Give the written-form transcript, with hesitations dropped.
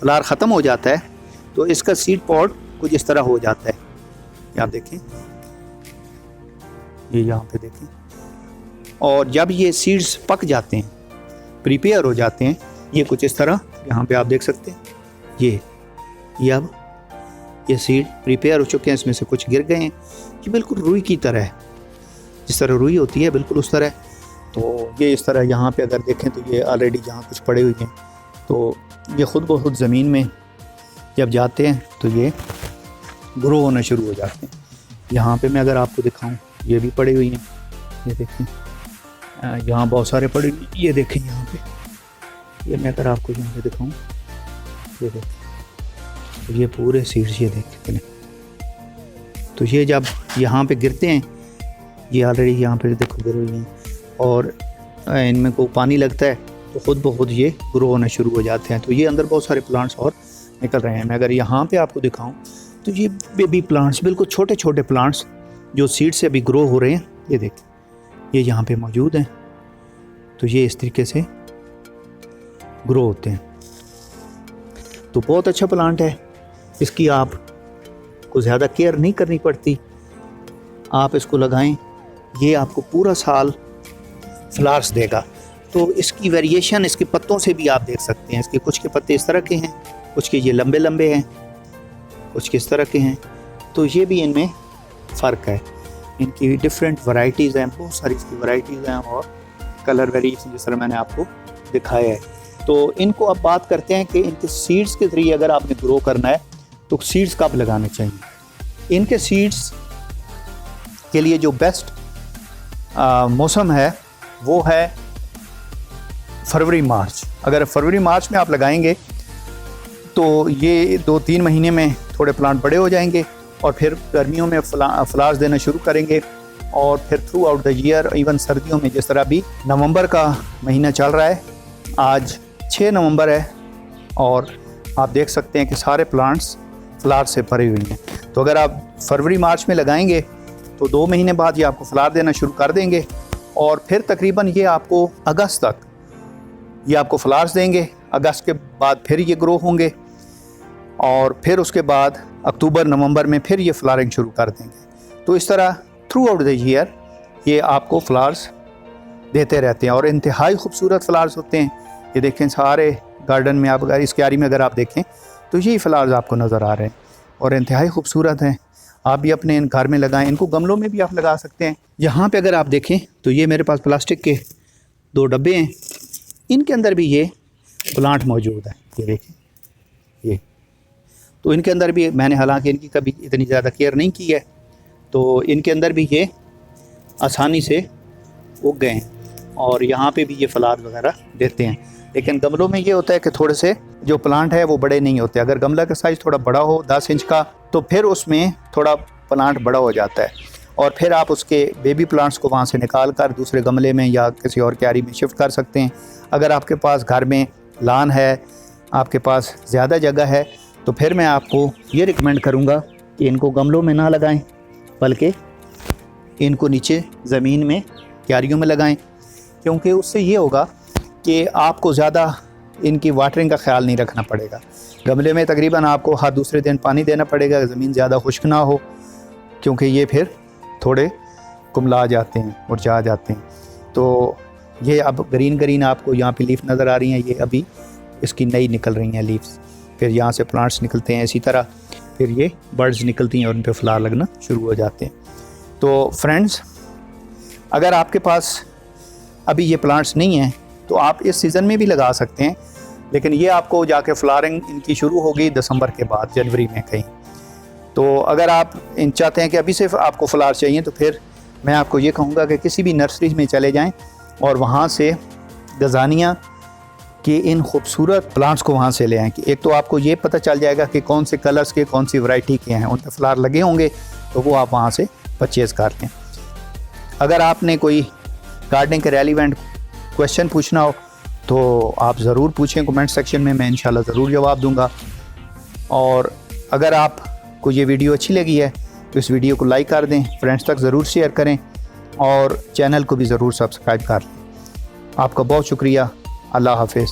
Flower ख़त्म हो जाता है तो इसका सीड पॉड कुछ इस तरह हो जाता है। ये आप देखें, ये यहाँ पे देखें। और जब ये सीड्स पक जाते हैं, प्रिपेयर हो जाते हैं, ये कुछ इस तरह यहाँ पे आप देख सकते हैं। ये अब ये सीड प्रिपेयर हो चुके हैं, इसमें से कुछ गिर गए हैं। ये बिल्कुल रुई की तरह है, जिस तरह रुई होती है बिल्कुल उस तरह। तो ये इस तरह यहाँ पे अगर देखें तो ये ऑलरेडी यहाँ कुछ पड़े हुए हैं। तो ये ख़ुद ब खुद ज़मीन में जब जाते हैं तो ये ग्रो होना शुरू हो जाते हैं। यहाँ पे मैं अगर आपको दिखाऊं, ये भी पड़े हुई हैं, ये देखें, यहाँ बहुत सारे पड़े हुए, ये देखें यहाँ पे, ये मैं अगर आपको यहाँ पे दिखाऊं, ये देखें, तो ये पूरे सीड्स ये देखें। तो ये जब यहाँ पे गिरते हैं, ये ऑलरेडी यहाँ पे देखो गिर हुई हैं, और इनमें को पानी लगता है तो ख़ुद ब खुद ये ग्रो होना शुरू हो जाते हैं। तो ये अंदर बहुत सारे प्लांट्स और निकल रहे हैं। मैं अगर यहाँ पे आपको दिखाऊं तो ये बेबी प्लांट्स, बिल्कुल छोटे छोटे प्लांट्स जो सीड से अभी ग्रो हो रहे हैं, ये देखें, ये यहाँ पे मौजूद हैं। तो ये इस तरीके से ग्रो होते हैं। तो बहुत अच्छा प्लांट है, इसकी आप को ज़्यादा केयर नहीं करनी पड़ती, आप इसको लगाएं, ये आपको पूरा साल फ्लावर्स देगा। तो इसकी वेरिएशन इसके पत्तों से भी आप देख सकते हैं। इसके कुछ के पत्ते इस तरह के हैं, कुछ के ये लंबे लंबे हैं, कुछ किस तरह के हैं। तो ये भी इनमें फ़र्क है, इनकी डिफरेंट वैरायटीज़ हैं, बहुत सारी इसकी वैरायटीज़ हैं और कलर वेरिएशन जिस तरह मैंने आपको दिखाया है। तो इनको अब बात करते हैं कि इनके सीड्स के ज़रिए अगर आपने ग्रो करना है तो सीड्स कब लगाने चाहिए। इनके सीड्स के लिए जो बेस्ट मौसम है वो है फरवरी मार्च। अगर फरवरी मार्च में आप लगाएंगे तो ये 2-3 महीने में थोड़े प्लांट बड़े हो जाएंगे और फिर गर्मियों में फ्लावर्स देना शुरू करेंगे, और फिर through out the year, even सर्दियों में, जिस तरह अभी नवंबर का महीना चल रहा है, आज 6 नवंबर है और आप देख सकते हैं कि सारे प्लांट्स फ्लावर से भरे हुए हैं। तो अगर आप फरवरी मार्च में लगाएंगे तो 2 महीने बाद ये आपको फ्लावर देना शुरू कर देंगे, और फिर तकरीबन ये आपको अगस्त तक ये आपको फ्लावर्स देंगे। अगस्त के बाद फिर ये ग्रो होंगे और फिर उसके बाद अक्टूबर नवंबर में फिर ये फ्लावरिंग शुरू कर देंगे। तो इस तरह थ्रू आउट द ईयर ये आपको फ्लावर्स देते रहते हैं और इंतहाई खूबसूरत फ्लावर्स होते हैं। ये देखें, सारे गार्डन में आप अगर इस क्यारी में अगर आप देखें तो यही फ्लावर्स आपको नज़र आ रहे हैं और इंतहाई खूबसूरत हैं। आप भी अपने घर में लगाएं, इनको गमलों में भी आप लगा सकते हैं। यहाँ पे अगर आप देखें तो ये मेरे पास प्लास्टिक के 2 डब्बे हैं, इनके अंदर भी ये प्लांट मौजूद है। ये देखें, ये तो इनके अंदर भी मैंने, हालांकि इनकी कभी इतनी ज़्यादा केयर नहीं की है, तो इनके अंदर भी ये आसानी से उग गए हैं और यहाँ पे भी ये फ्लावर वगैरह देते हैं। लेकिन गमलों में ये होता है कि थोड़े से जो प्लांट है वो बड़े नहीं होते। अगर गमला का साइज़ थोड़ा बड़ा हो 10 इंच का, तो फिर उसमें थोड़ा प्लांट बड़ा हो जाता है और फिर आप उसके बेबी प्लांट्स को वहाँ से निकाल कर दूसरे गमले में या किसी और क्यारी में शिफ्ट कर सकते हैं। अगर आपके पास घर में लान है, आपके पास ज़्यादा जगह है, तो फिर मैं आपको ये रिकमेंड करूँगा कि इनको गमलों में ना लगाएं, बल्कि इनको नीचे ज़मीन में क्यारियों में लगाएं, क्योंकि उससे ये होगा कि आपको ज़्यादा इनकी वाटरिंग का ख्याल नहीं रखना पड़ेगा। गमले में तकरीबन आपको हर दूसरे दिन पानी देना पड़ेगा, ज़मीन ज़्यादा खुश्क ना हो, क्योंकि ये फिर थोड़े कुमला जाते हैं, मुरझा जाते हैं। तो ये अब ग्रीन आपको यहाँ पे लीफ नज़र आ रही हैं, ये अभी इसकी नई निकल रही हैं लीव्स। फिर यहाँ से प्लांट्स निकलते हैं, इसी तरह फिर ये बर्ड्स निकलती हैं और उन पर फ्लावर लगना शुरू हो जाते हैं। तो फ्रेंड्स, अगर आपके पास अभी ये प्लांट्स नहीं हैं तो आप इस सीज़न में भी लगा सकते हैं, लेकिन ये आपको जाके फ्लावरिंग इनकी शुरू होगी दिसंबर के बाद, जनवरी में कहीं। तो अगर आप चाहते हैं कि अभी से आपको फ्लावर चाहिए, तो फिर मैं आपको ये कहूँगा कि किसी भी नर्सरी में चले जाएं और वहाँ से गजानिया के इन खूबसूरत प्लांट्स को वहाँ से ले आएँ। कि एक तो आपको ये पता चल जाएगा कि कौन से कलर्स के, कौन सी वैरायटी के हैं, उन पर फ्लावर लगे होंगे, तो वो आप वहाँ से परचेज़ कर लें। अगर आपने कोई गार्डनिंग के रेलिवेंट क्वेश्चन पूछना हो तो आप ज़रूर पूछें कमेंट सेक्शन में, मैं इंशाल्लाह ज़रूर जवाब दूंगा। और अगर आपको ये वीडियो अच्छी लगी है तो इस वीडियो को लाइक कर दें, फ्रेंड्स तक ज़रूर शेयर करें और चैनल को भी ज़रूर सब्सक्राइब कर लें। आपका बहुत शुक्रिया। अल्लाह हाफ़िज़।